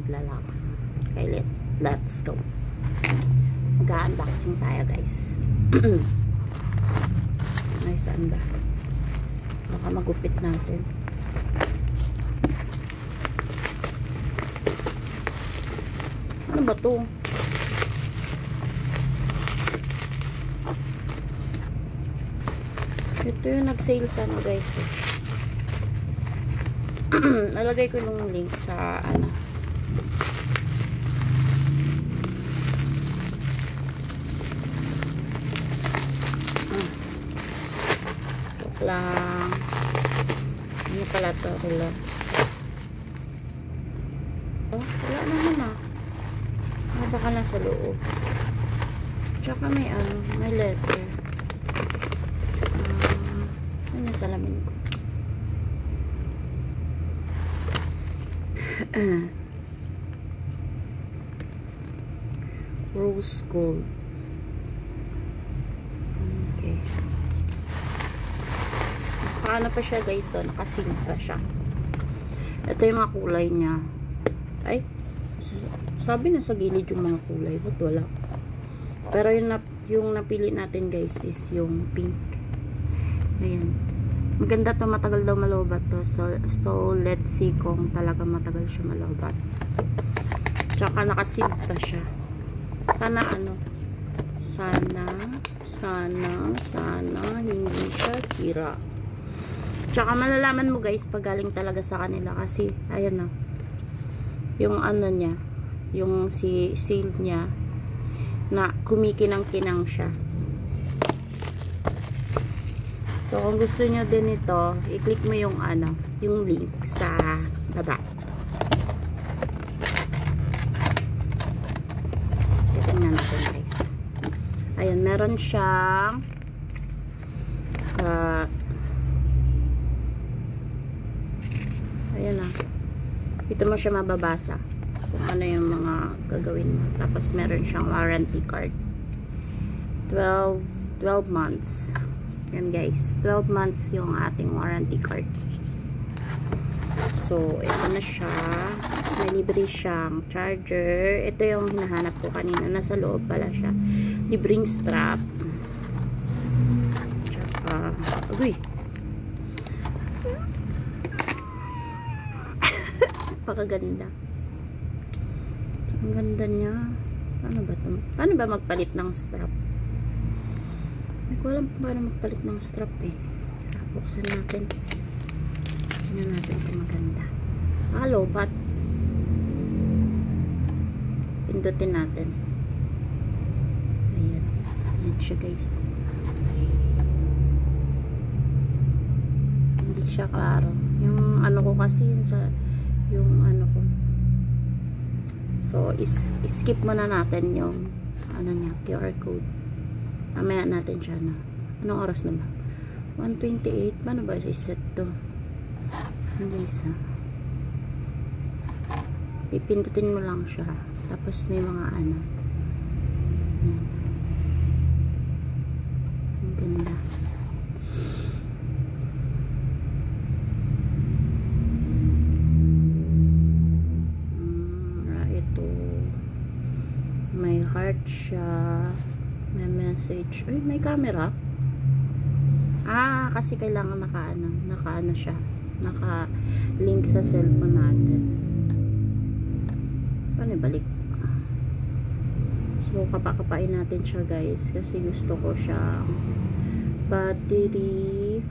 naglalaban. Okay, let's go. Mag-unboxing tayo, guys. Ay, saan ba? Baka magupit natin. Ano ba to? Ito yung nag-sale sana, guys. Nalagay ko yung link sa ano. Joke lang. Ano pala to? Hello. Oh, wala naman ah. Ah, baka nasa loob. Tsaka may ano, may letter. Ano yung salamin ko? Rose gold. Okay. Nakaano pa siya, guys. So, nakasil pa siya. Ito yung mga kulay niya. Ay, sabi na sa gilid yung mga kulay. Ba't wala? Pero yung napili natin, guys, is yung pink. Ayan. Maganda to, matagal daw malobat to. So let's see kung talaga matagal siya malobat. Tsaka nakasealed pa siya. Sana ano, sana hindi siya sira. Tsaka malalaman mo, guys, pag galing talaga sa kanila kasi ayan na. Yung ano niya, yung seal niya na kumikinang-kinang siya. So, kung gusto nyo din ito, i-click mo yung ano, yung link sa baba. Tingnan natin, guys. Ayan, meron siyang ayan na. Dito mo siya mababasa kung ano yung mga gagawin mo. Tapos, meron siyang warranty card. 12 months. Yan, guys, 12 months yung ating warranty card. So, ito na siya. May libre siyang charger. Ito yung hinahanap ko kanina. Nasa loob pala siya. Libreng strap. Tsaka, uy. Pakaganda. Ang ganda niya. Paano ba ito? Paano ba magpalit ng strap? Hindi ko alam kung paano magpalit ng strap eh. Buksan natin. Tingnan natin kung maganda. Lobat. Pindutin natin. Ayan. Ayan siya, guys. Hindi siya klaro. Yung ano ko kasi, yung ano ko. So, skip muna natin yung ano niya, QR code. Mamaya natin siya na. Anong oras na ba? 1:28. Paano ba i-set to? Hindi isa. Pipindutin mo lang siya. Tapos may mga ano. Ang ganda. Ito. May heart siya. May message. Uy, may camera. Kasi kailangan naka-ano siya. Naka-link sa cellphone natin. Paano balik? So, kapakapain natin siya, guys. Kasi gusto ko siya battery.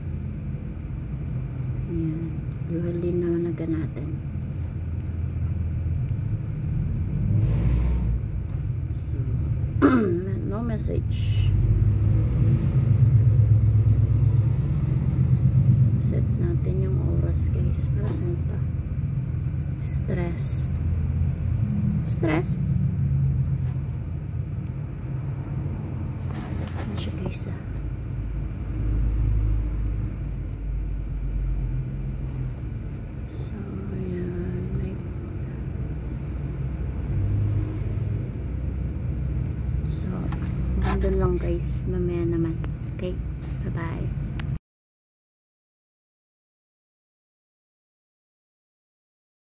Ayan. Duhalin na natin. So, no message. Set natin yung oras, guys. Para saan ito? Stressed. Ano siya, guys, So, ayan. So, hanggang lang, guys. Mamaya naman. Okay? Bye-bye.